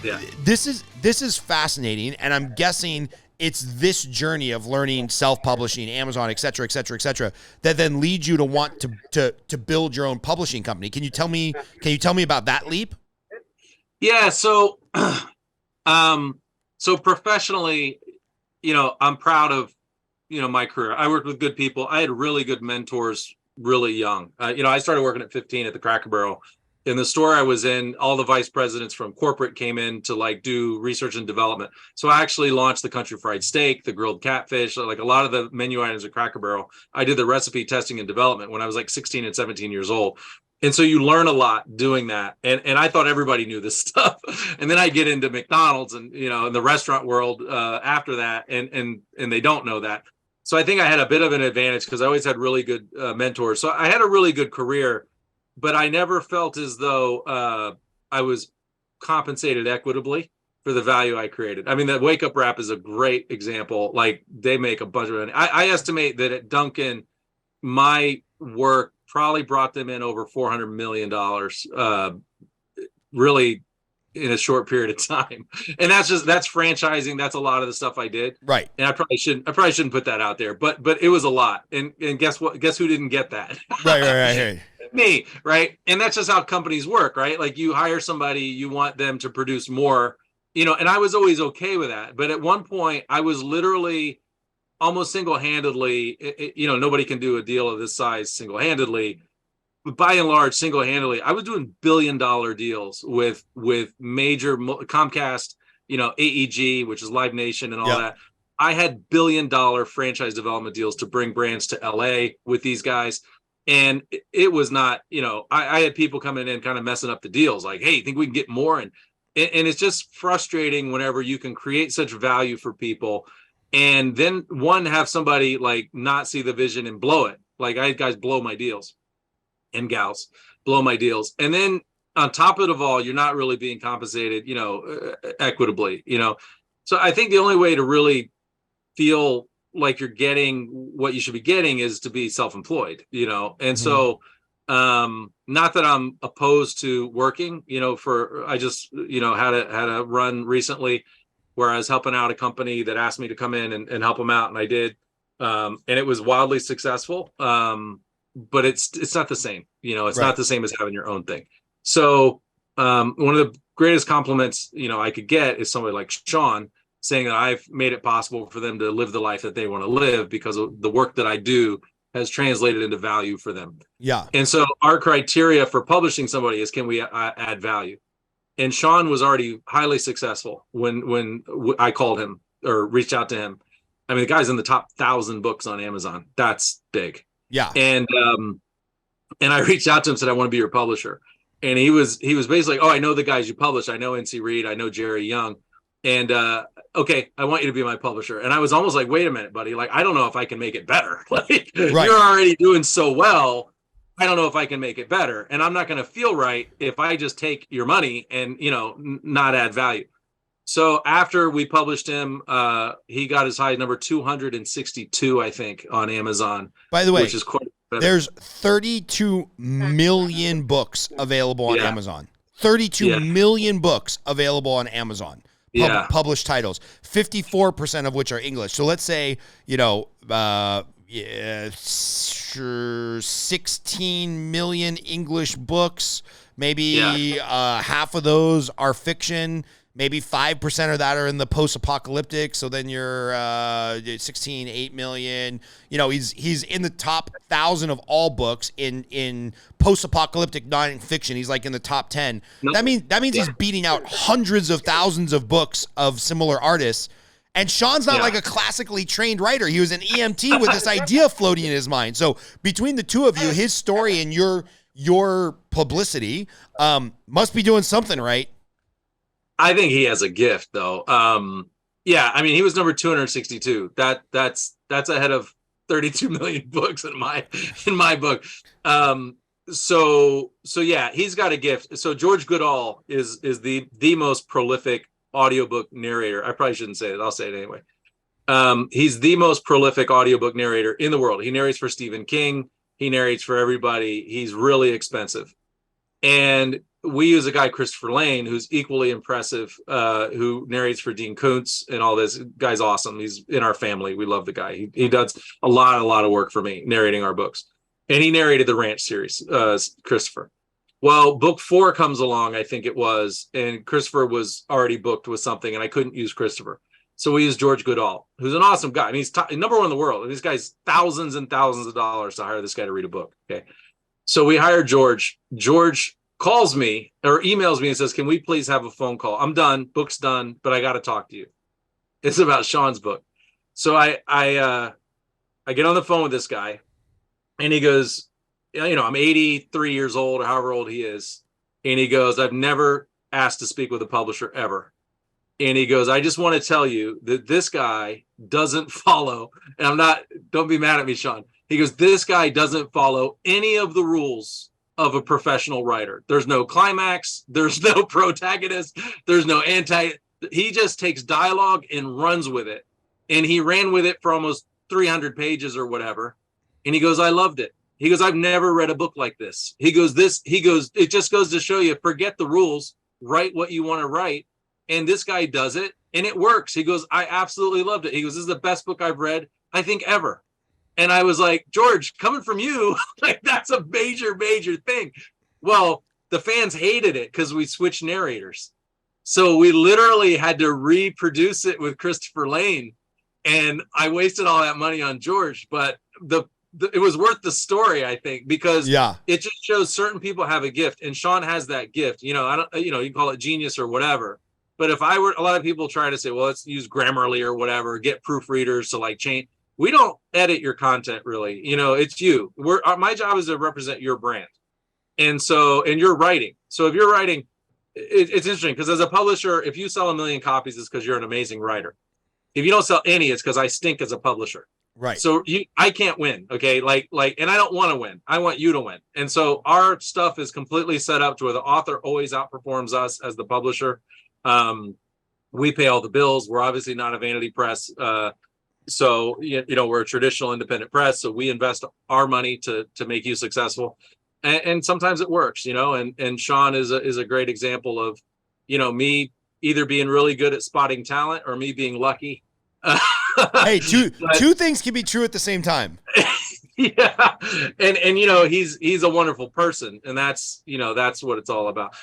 Yeah. this is fascinating, and I'm guessing it's this journey of learning self-publishing, Amazon, et cetera, that then leads you to want to build your own publishing company. Can you tell me about that leap? Yeah. So, so professionally, I'm proud of, my career. I worked with good people. I had really good mentors really young. I started working at 15 at the Cracker Barrel. In the store I was in, all the vice presidents from corporate came in to like do research and development. So I actually launched the country fried steak, the grilled catfish, like a lot of the menu items at Cracker Barrel. I did the recipe testing and development when I was like 16 and 17 years old. And so you learn a lot doing that. And I thought everybody knew this stuff. And then I get into McDonald's and, in the restaurant world after that, and they don't know that. So I think I had a bit of an advantage because I always had really good mentors. So I had a really good career, but I never felt as though I was compensated equitably for the value I created. I mean, that Wake Up Wrap is a great example. Like, they make a bunch of money. I estimate that at Dunkin, my work probably brought them in over $400 million, really, in a short period of time. And that's franchising. That's a lot of the stuff I did. Right. And I probably shouldn't put that out there, but it was a lot. And guess what? Guess who didn't get that? Right. Me, right? And that's just how companies work, right? Like, you hire somebody, you want them to produce more, and I was always okay with that. But at one point, I was literally almost single-handedly, nobody can do a deal of this size single-handedly. But by and large, single-handedly, I was doing billion-dollar deals with major Comcast, AEG, which is Live Nation and all that. I had billion-dollar franchise development deals to bring brands to LA with these guys. And it was not, I had people coming in kind of messing up the deals, like, hey, think we can get more? And it's just frustrating whenever you can create such value for people and then have somebody like not see the vision and blow it. Like, I had guys blow my deals and gals blow my deals. And then on top of it all, you're not really being compensated, equitably, So I think the only way to really feel like you're getting what you should be getting is to be self-employed, and so not that I'm opposed to working, I just, had a run recently where I was helping out a company that asked me to come in and help them out, and I did, and it was wildly successful, but it's not the same, it's Right. not the same as having your own thing. So one of the greatest compliments I could get is somebody like Sean saying that I've made it possible for them to live the life that they want to live because of the work that I do has translated into value for them. Yeah. And so our criteria for publishing somebody is, can we add value? And Sean was already highly successful when I called him or reached out to him. I mean, the guy's in the top 1,000 books on Amazon. That's big. Yeah. And I reached out to him and said, I want to be your publisher. And he was basically like, oh, I know the guys you publish. I know NC Reed. I know Jerry Young. And okay, I want you to be my publisher. And I was almost like, wait a minute, buddy. Like, I don't know if I can make it better. Like, Right. You're already doing so well. I don't know if I can make it better. And I'm not going to feel right if I just take your money and, not add value. So after we published him, he got as high as number 262, I think, on Amazon. By the way, which is quite better. There's 32 million books available on Amazon. 32 million books available on Amazon. Published titles, 54% of which are English. So let's say, 16 million English books, maybe half of those are fiction. Maybe 5% of that are in the post-apocalyptic. So then you're 8 million. He's in the top 1,000 of all books in post-apocalyptic nonfiction. He's like in the top 10. Nope. That means he's beating out hundreds of thousands of books of similar artists. And Sean's not like a classically trained writer. He was an EMT with this idea floating in his mind. So between the two of you, his story and your publicity must be doing something right. I think he has a gift, though. He was number 262. That's ahead of 32 million books in my book. So he's got a gift. So George Goodall is the most prolific audiobook narrator. I probably shouldn't say it. I'll say it anyway. He's the most prolific audiobook narrator in the world. He narrates for Stephen King. He narrates for everybody. He's really expensive. And we use a guy, Christopher Lane, who's equally impressive, who narrates for Dean Koontz and all this. Guy's awesome. He's in our family. We love the guy. He does a lot of work for me narrating our books. And he narrated the Ranch series, Christopher. Well, book 4 comes along, I think it was, and Christopher was already booked with something, and I couldn't use Christopher. So we used George Goodall, who's an awesome guy. I mean, he's number one in the world. And this guy's thousands and thousands of dollars to hire this guy to read a book. Okay. So we hired George. George calls me or emails me and says, can we please have a phone call? I'm done. Book's done, but I got to talk to you. It's about Sean's book. So I get on the phone with this guy, and he goes, I'm 83 years old or however old he is. And he goes, I've never asked to speak with a publisher ever. And he goes, I just want to tell you that this guy doesn't follow, and don't be mad at me, Sean. He goes, this guy doesn't follow any of the rules of a professional writer. There's no climax. There's no protagonist. There's no he just takes dialogue and runs with it. And he ran with it for almost 300 pages or whatever. And he goes, I loved it. He goes, I've never read a book like this. He goes, it just goes to show you, forget the rules, write what you want to write. And this guy does it, and it works. He goes, I absolutely loved it. He goes, this is the best book I've read, I think, ever. And I was like, George, coming from you, like, that's a major, major thing. Well, the fans hated it because we switched narrators. So we literally had to reproduce it with Christopher Lane. And I wasted all that money on George, but it was worth the story, I think, because it just shows certain people have a gift, and Sean has that gift. You can call it genius or whatever. But if a lot of people try to say, well, let's use Grammarly or whatever, get proofreaders to like change. We don't edit your content really. It's you. My job is to represent your brand. And you're writing. So if you're writing, it's interesting because as a publisher, if you sell 1 million copies, it's because you're an amazing writer. If you don't sell any, it's because I stink as a publisher. Right. So I can't win. Okay. And I don't want to win. I want you to win. And so our stuff is completely set up to where the author always outperforms us as the publisher. We pay all the bills. We're obviously not a vanity press. So we're a traditional independent press. So we invest our money to make you successful. And sometimes it works, and Sean is a great example of, me either being really good at spotting talent or me being lucky. Hey, two things can be true at the same time. Yeah. And he's a wonderful person, and that's what it's all about.